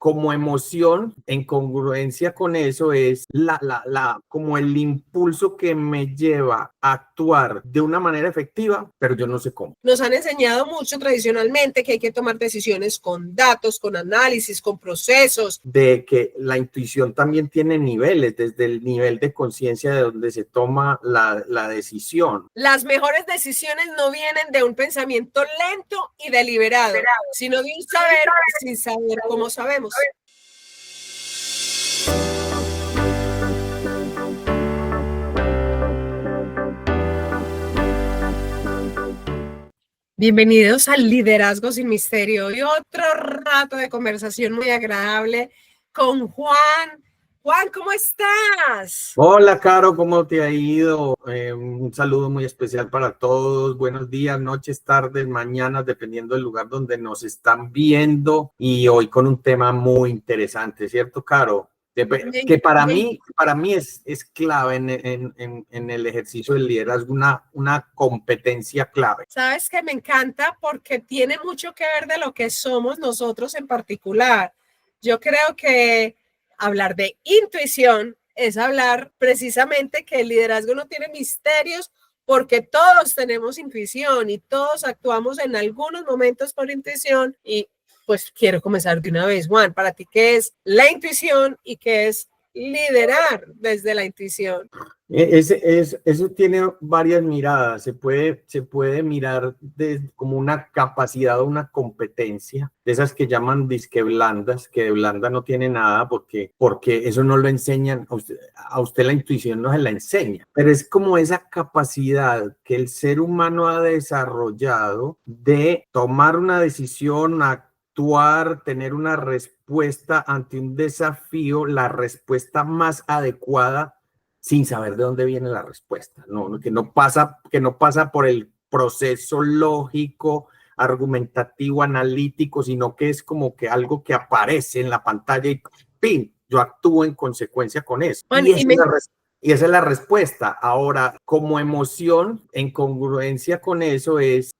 como emoción, en congruencia con eso, es como el impulso que me lleva a actuar de una manera efectiva, pero yo no sé cómo. Nos han enseñado mucho tradicionalmente que hay que tomar decisiones con datos, con análisis, con procesos. De que la intuición también tiene niveles, desde el nivel de conciencia de donde se toma la decisión. Las mejores decisiones no vienen de un pensamiento lento y deliberado, sino de un saber sin saber cómo sabemos. Bienvenidos al Liderazgo sin Misterio y otro rato de conversación muy agradable con Juan. Juan, ¿cómo estás? Hola, Caro, ¿cómo te ha ido? Un saludo muy especial para todos. Buenos días, noches, tardes, mañanas, dependiendo del lugar donde nos están viendo. Y hoy con un tema muy interesante, ¿cierto, Caro? Que para mí es clave en el ejercicio del liderazgo, una competencia clave. Sabes que me encanta porque tiene mucho que ver de lo que somos nosotros en particular. Yo creo que hablar de intuición es hablar precisamente que el liderazgo no tiene misterios porque todos tenemos intuición y todos actuamos en algunos momentos por intuición. Y pues quiero comenzar de una vez, Juan, para ti, ¿qué es la intuición y qué es liderar desde la intuición? Eso tiene varias miradas. Se puede mirar como una capacidad o una competencia, de esas que llaman disque blandas, que de blanda no tiene nada porque eso no lo enseñan. A usted la intuición no se la enseña, pero es como esa capacidad que el ser humano ha desarrollado de tomar una decisión, actuar, tener una respuesta ante un desafío, la respuesta más adecuada, sin saber de dónde viene la respuesta, que no pasa por el proceso lógico, argumentativo, analítico, sino que es como que algo que aparece en la pantalla y ¡pim! Yo actúo en consecuencia con eso. Bueno, Y esa es la respuesta. Ahora, como emoción, en congruencia con eso, es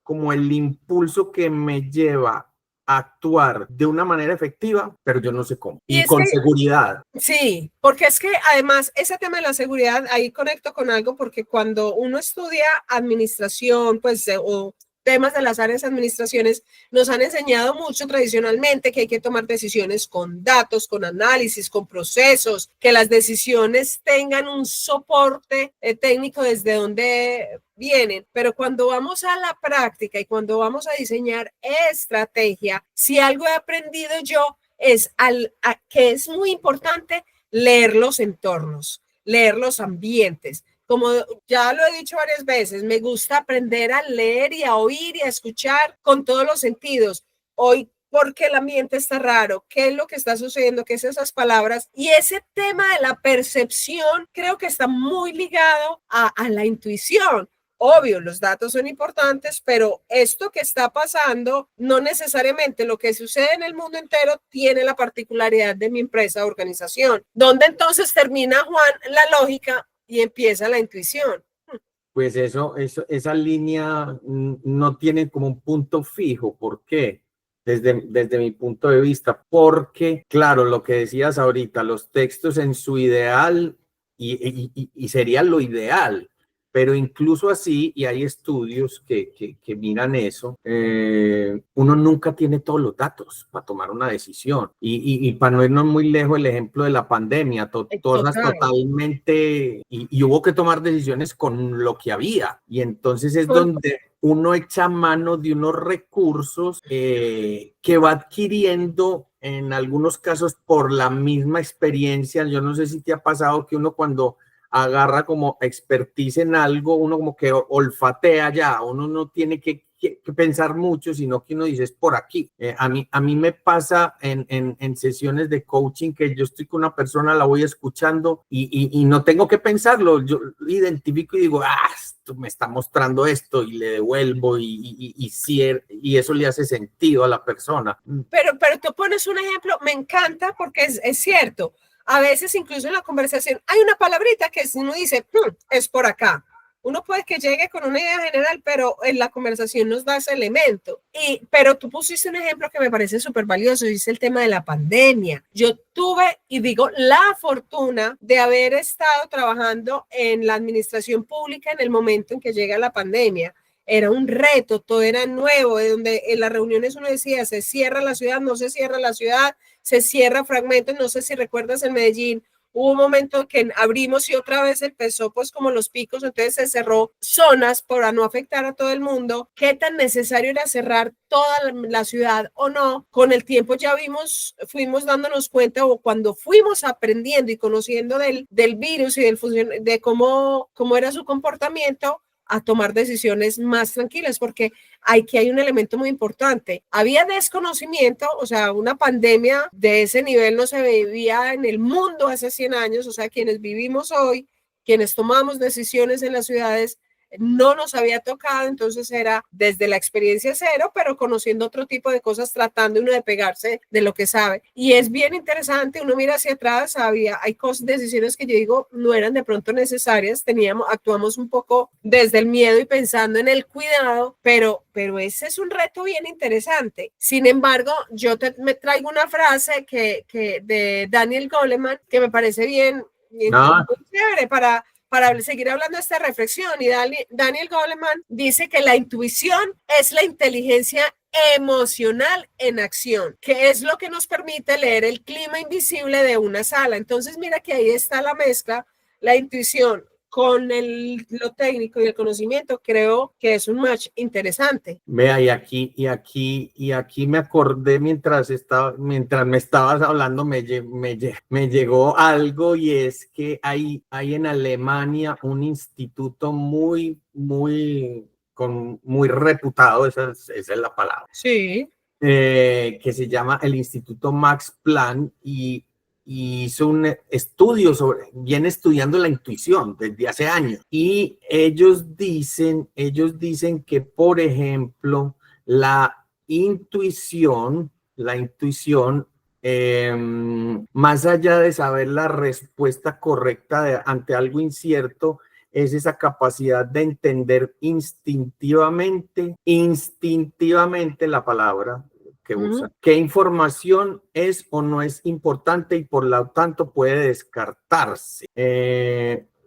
como el impulso que me lleva a actuar de una manera efectiva, pero yo no sé cómo. Y con seguridad. Sí, porque es que además ese tema de la seguridad, ahí conecto con algo, porque cuando uno estudia administración, pues, o temas de las áreas de administraciones, nos han enseñado mucho tradicionalmente que hay que tomar decisiones con datos, con análisis, con procesos, que las decisiones tengan un soporte técnico desde donde vienen, pero cuando vamos a la práctica y cuando vamos a diseñar estrategia, si algo he aprendido yo es que es muy importante leer los entornos, leer los ambientes. Como ya lo he dicho varias veces, me gusta aprender a leer y a oír y a escuchar con todos los sentidos. Hoy, ¿por qué el ambiente está raro? ¿Qué es lo que está sucediendo? ¿Qué es esas palabras? Y ese tema de la percepción creo que está muy ligado a la intuición. Obvio, los datos son importantes, pero esto que está pasando, no necesariamente lo que sucede en el mundo entero tiene la particularidad de mi empresa o organización. ¿Dónde entonces termina, Juan, la lógica y empieza la intuición? Pues esa línea no tiene como un punto fijo. ¿Por qué? Desde mi punto de vista, porque, claro, lo que decías ahorita, los textos en su ideal y sería lo ideal, pero incluso así, y hay estudios que miran eso, uno nunca tiene todos los datos para tomar una decisión. Y para no irnos muy lejos, el ejemplo de la pandemia, todas totalmente, y hubo que tomar decisiones con lo que había. Y entonces es donde uno echa mano de unos recursos que va adquiriendo en algunos casos por la misma experiencia. Yo no sé si te ha pasado que uno cuando agarra como expertise en algo, uno como que olfatea ya, uno no tiene que pensar mucho, sino que uno dice es por aquí. A mí me pasa en sesiones de coaching que yo estoy con una persona, la voy escuchando y no tengo que pensarlo, yo identifico y digo, esto me está mostrando esto y le devuelvo y eso le hace sentido a la persona. Pero tú pones un ejemplo, me encanta porque es cierto. A veces incluso en la conversación hay una palabrita que uno dice, es por acá. uno puede que llegue con una idea general, pero en la conversación nos da ese elemento. Pero tú pusiste un ejemplo que me parece súper valioso, dice el tema de la pandemia. Yo tuve, y digo, la fortuna de haber estado trabajando en la administración pública en el momento en que llega la pandemia. Era un reto, todo era nuevo, de donde en las reuniones uno decía, se cierra la ciudad, no se cierra la ciudad, se cierra fragmentos, no sé si recuerdas en Medellín, hubo un momento que abrimos y otra vez empezó pues como los picos, entonces se cerró zonas para no afectar a todo el mundo. ¿Qué tan necesario era cerrar toda la ciudad o no? Con el tiempo ya fuimos dándonos cuenta, o cuando fuimos aprendiendo y conociendo del virus y de cómo era su comportamiento, a tomar decisiones más tranquilas, porque aquí hay un elemento muy importante. Había desconocimiento, o sea, una pandemia de ese nivel no se vivía en el mundo hace 100 años, o sea, quienes vivimos hoy, quienes tomamos decisiones en las ciudades, no nos había tocado, entonces era desde la experiencia cero, pero conociendo otro tipo de cosas, tratando uno de pegarse de lo que sabe. Y es bien interesante, uno mira hacia atrás, hay decisiones que yo digo no eran de pronto necesarias, actuamos un poco desde el miedo y pensando en el cuidado, pero ese es un reto bien interesante. Sin embargo, me traigo una frase que de Daniel Goleman, que me parece bien chévere para seguir hablando de esta reflexión. Y Daniel Goleman dice que la intuición es la inteligencia emocional en acción, que es lo que nos permite leer el clima invisible de una sala. Entonces, mira que ahí está la mezcla, la intuición con lo técnico y el conocimiento. Creo que es un match interesante. Vea, y aquí me acordé mientras me estabas hablando, me llegó algo, y es que hay en Alemania un instituto muy reputado, esa es la palabra. Sí. Que se llama el Instituto Max Planck, y hizo un estudio viene estudiando la intuición desde hace años, y ellos dicen que, por ejemplo, la intuición, más allá de saber la respuesta correcta ante algo incierto, es esa capacidad de entender instintivamente la palabra que usa, qué información es o no es importante y por lo tanto puede descartarse.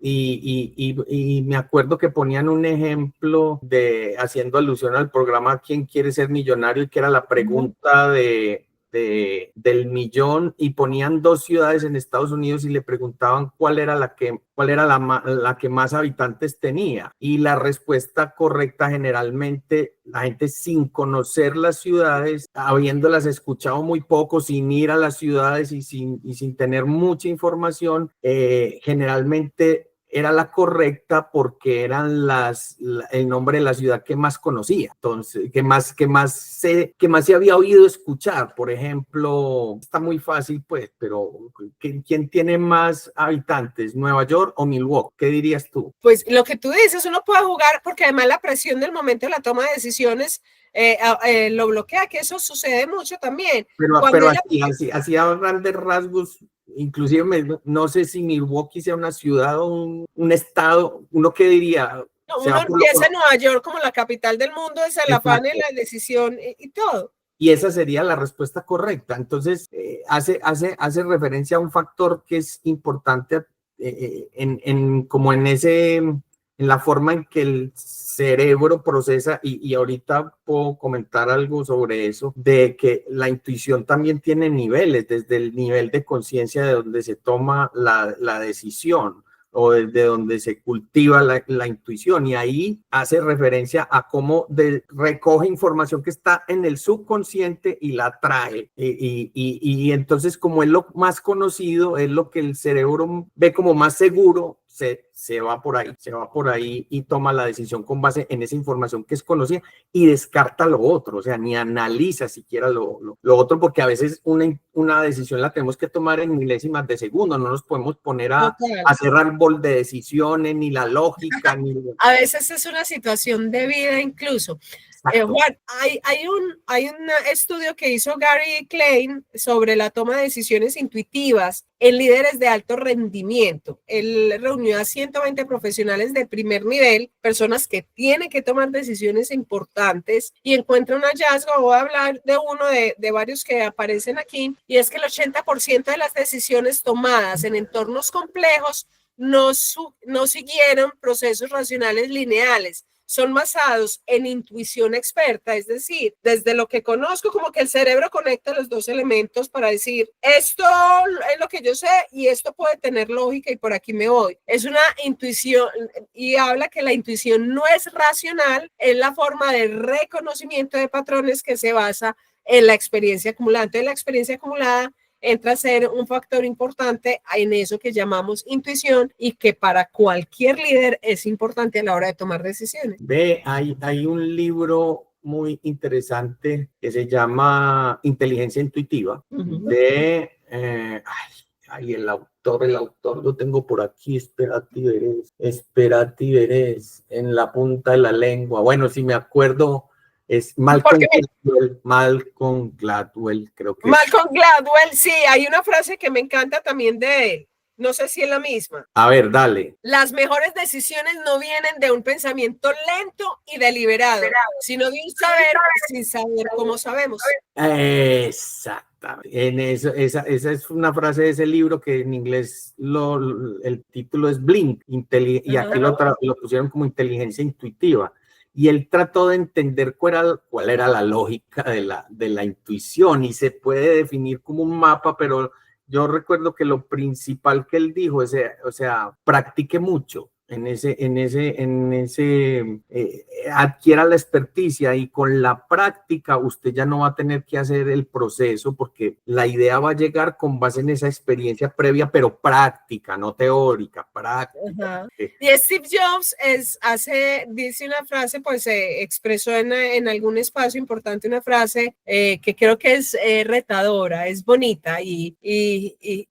Y me acuerdo que ponían un ejemplo haciendo alusión al programa ¿Quién quiere ser millonario?, y que era la pregunta del millón, y ponían 2 ciudades en Estados Unidos y le preguntaban cuál era la que más habitantes tenía, y la respuesta correcta, generalmente la gente, sin conocer las ciudades, habiéndolas escuchado muy poco, sin ir a las ciudades y sin tener mucha información, generalmente era la correcta porque eran el nombre de la ciudad que más conocía, entonces, que más se había oído escuchar. Por ejemplo, está muy fácil, pues, pero ¿quién tiene más habitantes, Nueva York o Milwaukee? ¿Qué dirías tú? Pues lo que tú dices, uno puede jugar, porque además la presión del momento de la toma de decisiones lo bloquea, que eso sucede mucho también. Pero así a grandes rasgos, inclusive no sé si Milwaukee sea una ciudad o un estado, ¿uno qué diría? No, uno empieza en Nueva York como la capital del mundo, es el afán de la decisión y todo. Y esa sería la respuesta correcta. Entonces, hace referencia a un factor que es importante en la forma en que el cerebro procesa, y ahorita puedo comentar algo sobre eso, de que la intuición también tiene niveles, desde el nivel de conciencia de donde se toma la decisión, o desde donde se cultiva la intuición, y ahí hace referencia a cómo recoge información que está en el subconsciente y la trae, y entonces, como es lo más conocido, es lo que el cerebro ve como más seguro, se va por ahí y toma la decisión con base en esa información que es conocida, y descarta lo otro, o sea, ni analiza siquiera lo otro, porque a veces una decisión la tenemos que tomar en milésimas de segundo, no nos podemos poner a hacer árbol de decisiones, ni la lógica, a veces es una situación de vida incluso. Juan, hay un estudio que hizo Gary Klein sobre la toma de decisiones intuitivas, en líderes de alto rendimiento. Él reunió a 120 profesionales de primer nivel, personas que tienen que tomar decisiones importantes, y encuentra un hallazgo. Voy a hablar de uno de varios que aparecen aquí, y es que el 80% de las decisiones tomadas en entornos complejos no siguieron procesos racionales lineales, son basados en intuición experta, es decir, desde lo que conozco, como que el cerebro conecta los dos elementos para decir, esto es lo que yo sé y esto puede tener lógica y por aquí me voy. Es una intuición, y habla que la intuición no es racional, es la forma de reconocimiento de patrones que se basa en la experiencia acumulada. Entonces, la experiencia acumulada entra a ser un factor importante en eso que llamamos intuición, y que para cualquier líder es importante a la hora de tomar decisiones. Ve, hay un libro muy interesante que se llama Inteligencia Intuitiva, de, el autor lo tengo por aquí, espérate y verés, en la punta de la lengua. Bueno, si me acuerdo, es Malcolm Gladwell, creo que Malcolm Gladwell, sí, hay una frase que me encanta también de él. No sé si es la misma. A ver, dale. Las mejores decisiones no vienen de un pensamiento lento y deliberado, sino de un saber sin saber cómo sabemos. Exactamente. Esa es una frase de ese libro que en inglés el título es Blink, y aquí lo pusieron como inteligencia intuitiva. Y él trató de entender cuál era la lógica de la intuición, y se puede definir como un mapa, pero yo recuerdo que lo principal que él dijo es, o sea, practique mucho adquiera la experticia, y con la práctica usted ya no va a tener que hacer el proceso, porque la idea va a llegar con base en esa experiencia previa, pero práctica, no teórica, práctica. Y Steve Jobs dice una frase, pues expresó en algún espacio importante una frase que creo que es retadora, es bonita, y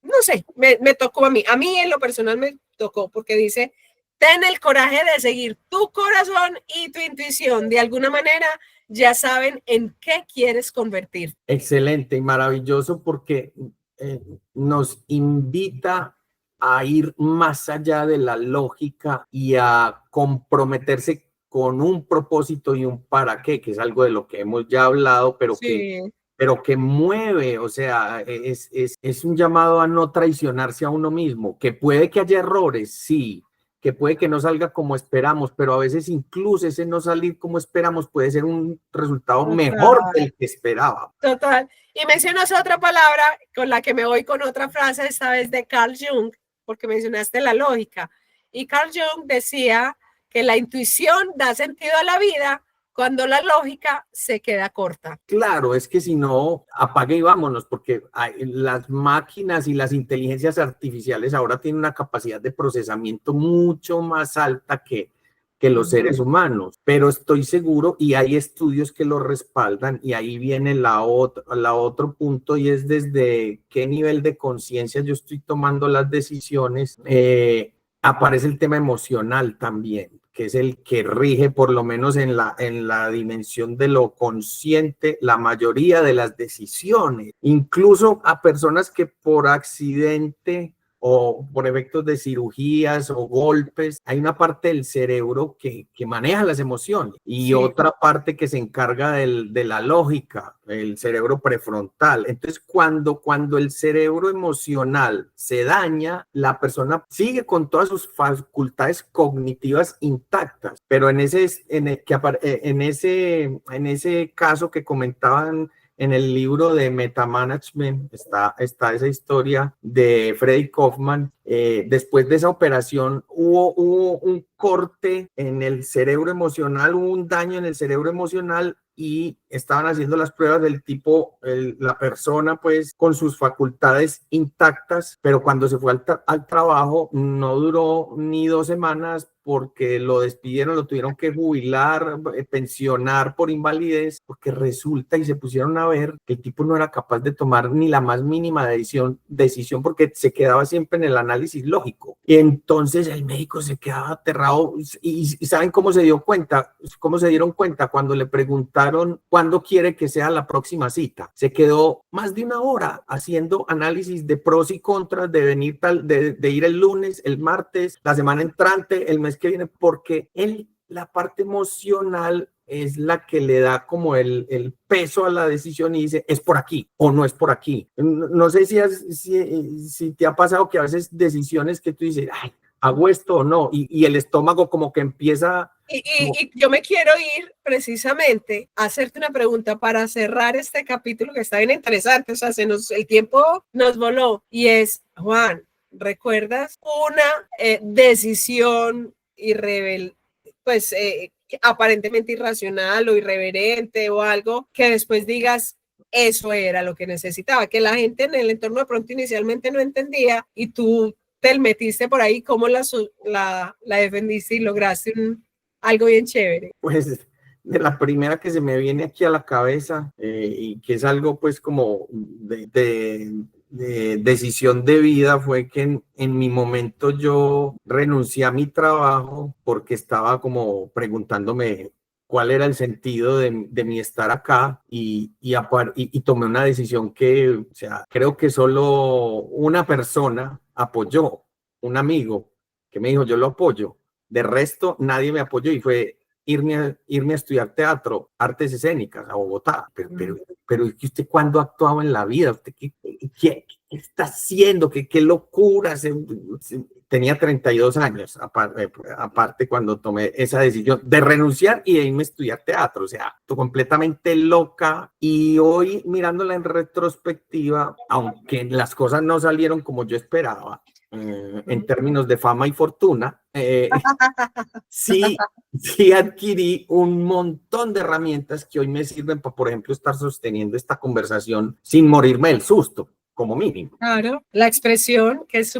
no sé, me tocó a mí en lo personal me tocó, porque dice: ten el coraje de seguir tu corazón y tu intuición. De alguna manera ya saben en qué quieres convertir. Excelente y maravilloso, porque nos invita a ir más allá de la lógica y a comprometerse con un propósito y un para qué, que es algo de lo que hemos ya hablado, pero que mueve, o sea, es un llamado a no traicionarse a uno mismo, que puede que haya errores, sí, que puede que no salga como esperamos, pero a veces incluso ese no salir como esperamos puede ser un resultado mejor del que esperaba. Total. Y mencionas otra palabra con la que me voy con otra frase, esta vez de Carl Jung, porque mencionaste la lógica. Y Carl Jung decía que la intuición da sentido a la vida cuando la lógica se queda corta. Claro, es que si no, apague y vámonos, porque las máquinas y las inteligencias artificiales ahora tienen una capacidad de procesamiento mucho más alta que los seres humanos, pero estoy seguro, y hay estudios que lo respaldan, y ahí viene la otro punto, y es desde qué nivel de conciencia yo estoy tomando las decisiones. Aparece el tema emocional también, que es el que rige, por lo menos en la dimensión de lo consciente, la mayoría de las decisiones, incluso a personas que por accidente o por efectos de cirugías o golpes, hay una parte del cerebro que maneja las emociones, y otra parte que se encarga de la lógica, el cerebro prefrontal. Entonces, cuando el cerebro emocional se daña, la persona sigue con todas sus facultades cognitivas intactas, pero en ese caso que comentaban en el libro de Metamanagement, está esa historia de Freddy Kaufman. Después de esa operación hubo un corte en el cerebro emocional, hubo un daño en el cerebro emocional, y estaban haciendo las pruebas del tipo, la persona pues con sus facultades intactas, pero cuando se fue al trabajo no duró ni 2 semanas, porque lo despidieron, lo tuvieron que jubilar, pensionar por invalidez, porque resulta, y se pusieron a ver, que el tipo no era capaz de tomar ni la más mínima decisión, porque se quedaba siempre en el análisis lógico. Y entonces el médico se quedaba aterrado, y ¿saben cómo se dieron cuenta? Cuando le preguntaron ¿cuándo quiere que sea la próxima cita? Se quedó más de una hora haciendo análisis de pros y contras de venir de ir el lunes, el martes, la semana entrante, el mes que viene, porque la parte emocional es la que le da como el peso a la decisión y dice, es por aquí o no es por aquí. No sé si te ha pasado que a veces decisiones que tú dices, ay, hago esto o no, y el estómago como que empieza... Y yo me quiero ir precisamente a hacerte una pregunta para cerrar este capítulo que está bien interesante, o sea, el tiempo nos voló, y es, Juan, ¿recuerdas una decisión pues aparentemente irracional o irreverente o algo que después digas, eso era lo que necesitaba, que la gente en el entorno de pronto inicialmente no entendía y tú te metiste por ahí, cómo la defendiste y lograste algo bien chévere? Pues de la primera que se me viene aquí a la cabeza y que es algo pues como de decisión de vida fue que en mi momento yo renuncié a mi trabajo porque estaba como preguntándome cuál era el sentido de mi estar acá y tomé una decisión que, o sea, creo que solo una persona apoyó, un amigo que me dijo, yo lo apoyo. De resto, nadie me apoyó y fue irme a estudiar teatro, artes escénicas a Bogotá. Pero ¿y usted cuándo ha actuado en la vida? ¿Usted qué está haciendo? ¿Qué locura? Tenía 32 años, aparte cuando tomé esa decisión de renunciar y de irme a estudiar teatro. O sea, completamente loca. Y hoy, mirándola en retrospectiva, aunque las cosas no salieron como yo esperaba, en términos de fama y fortuna, sí adquirí un montón de herramientas que hoy me sirven para, por ejemplo, estar sosteniendo esta conversación sin morirme del susto, como mínimo. Claro, la expresión que es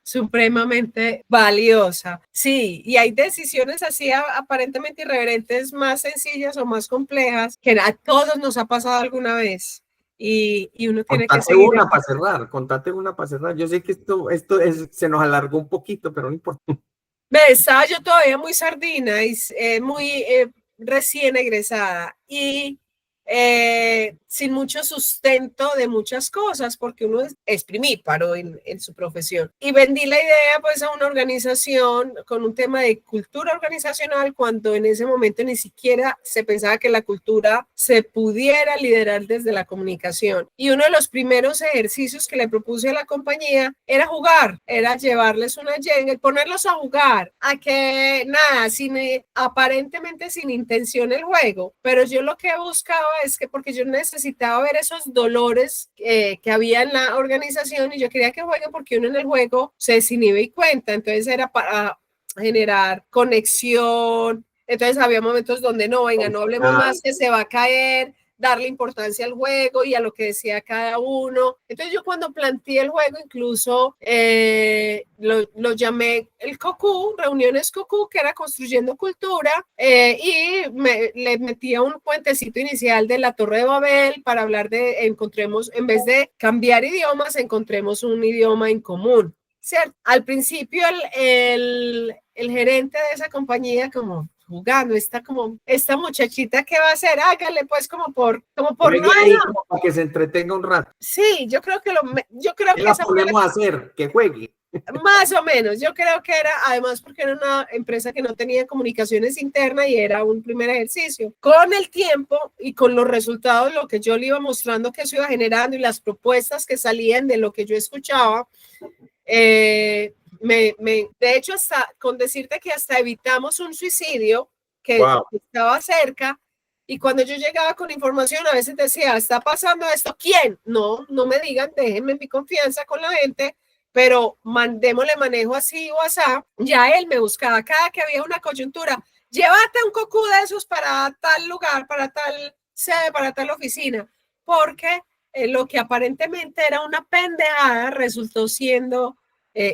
supremamente valiosa. Sí, y hay decisiones así aparentemente irreverentes, más sencillas o más complejas, que a todos nos ha pasado alguna vez. Y uno tiene que seguir. Contate una para cerrar. Yo sé que se nos alargó un poquito, pero no importa. Estaba yo todavía muy sardina y muy recién egresada y sin mucho sustento de muchas cosas, porque uno es primíparo en su profesión. Y vendí la idea pues a una organización con un tema de cultura organizacional, cuando en ese momento ni siquiera se pensaba que la cultura se pudiera liderar desde la comunicación. Y uno de los primeros ejercicios que le propuse a la compañía era jugar, era llevarles una Jenga, ponerlos a jugar, a que nada, aparentemente sin intención el juego, pero yo lo que buscaba es que, porque yo necesitaba ver esos dolores que había en la organización y yo quería que jueguen, porque uno en el juego se desinhibe y cuenta, entonces era para generar conexión. Entonces había momentos donde no, venga, no hablemos más, que se va a caer, darle importancia al juego y a lo que decía cada uno. Entonces yo cuando planteé el juego incluso lo llamé el COCU, reuniones COCU, que era construyendo cultura, y le metía un puentecito inicial de la Torre de Babel para hablar de encontremos, en vez de cambiar idiomas, encontremos un idioma en común. ¿Cierto? Al principio el gerente de esa compañía como jugando, esta muchachita, ¿qué va a hacer? Hágale pues como por no, como para que se entretenga un rato. Sí, yo creo que la podemos hacer, que juegue. Más o menos, yo creo que era, además porque era una empresa que no tenía comunicaciones internas y era un primer ejercicio. Con el tiempo y con los resultados, lo que yo le iba mostrando que eso iba generando y las propuestas que salían de lo que yo escuchaba, de hecho, hasta con decirte que hasta evitamos un suicidio que estaba cerca, y cuando yo llegaba con información a veces decía, está pasando esto, ¿quién? No me digan, déjenme mi confianza con la gente, pero mandémosle manejo así o así. Ya él me buscaba cada que había una coyuntura, llévate un cocú de esos para tal lugar, para tal sede, para tal oficina, porque lo que aparentemente era una pendejada resultó siendo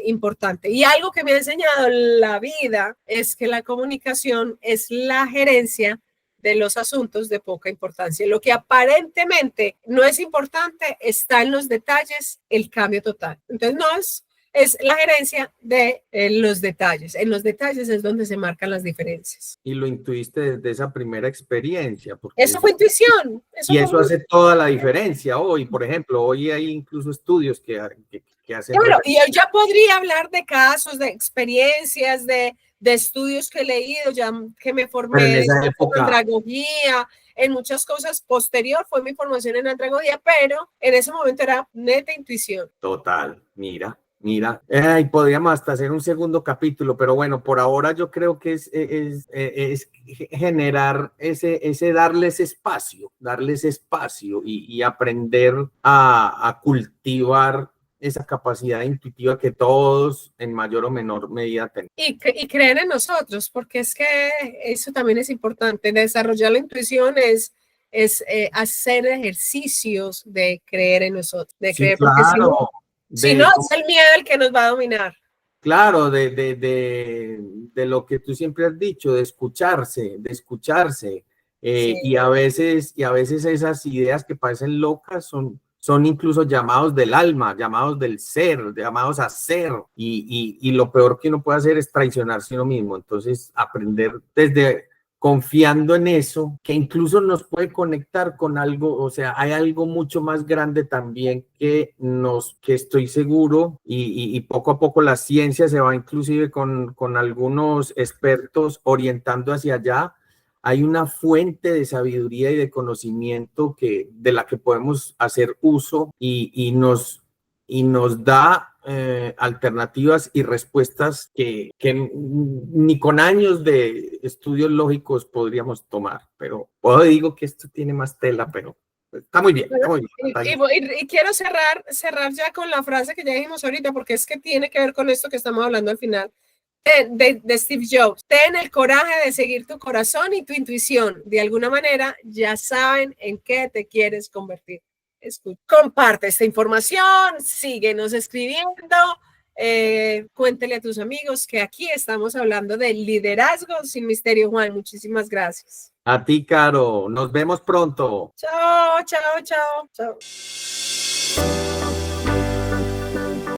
importante. Y algo que me ha enseñado la vida es que la comunicación es la gerencia de los asuntos de poca importancia. Lo que aparentemente no es importante está en los detalles, el cambio total. Entonces es la gerencia de los detalles. En los detalles es donde se marcan las diferencias. Y lo intuiste desde esa primera experiencia. Porque Eso fue intuición. Y eso hace toda la diferencia hoy. Por ejemplo, hoy hay incluso estudios que hacen... Bueno, y yo ya podría hablar de casos, de experiencias, de estudios que he leído, ya que me formé en andragogía, en muchas cosas. Posterior fue mi formación en andragogía, pero en ese momento era neta intuición. Total, mira. Y podríamos hasta hacer un segundo capítulo, pero bueno, por ahora yo creo que es generar darles espacio y aprender a cultivar esa capacidad intuitiva que todos en mayor o menor medida tenemos. Y creer en nosotros, porque es que eso también es importante. Desarrollar la intuición es hacer ejercicios de creer en nosotros, de creer, claro, porque si no, es el miedo el que nos va a dominar. Claro, de lo que tú siempre has dicho, de escucharse. Sí. Y a veces esas ideas que parecen locas son incluso llamados del alma, llamados del ser, llamados a ser. Y lo peor que uno puede hacer es traicionarse a uno mismo. Entonces, aprender desde... confiando en eso, que incluso nos puede conectar con algo, o sea, hay algo mucho más grande también que estoy seguro, y poco a poco la ciencia se va inclusive con algunos expertos orientando hacia allá. Hay una fuente de sabiduría y de conocimiento de la que podemos hacer uso y nos da alternativas y respuestas que ni con años de estudios lógicos podríamos tomar, pero digo que esto tiene más tela, pero está muy bien. Y quiero cerrar ya con la frase que ya dijimos ahorita, porque es que tiene que ver con esto que estamos hablando al final, de Steve Jobs. Ten el coraje de seguir tu corazón y tu intuición. De alguna manera ya saben en qué te quieres convertir. Comparte esta información, síguenos escribiendo, cuéntele a tus amigos que aquí estamos hablando de liderazgo sin misterio. Juan, muchísimas gracias. A ti, Caro, nos vemos pronto. Chao.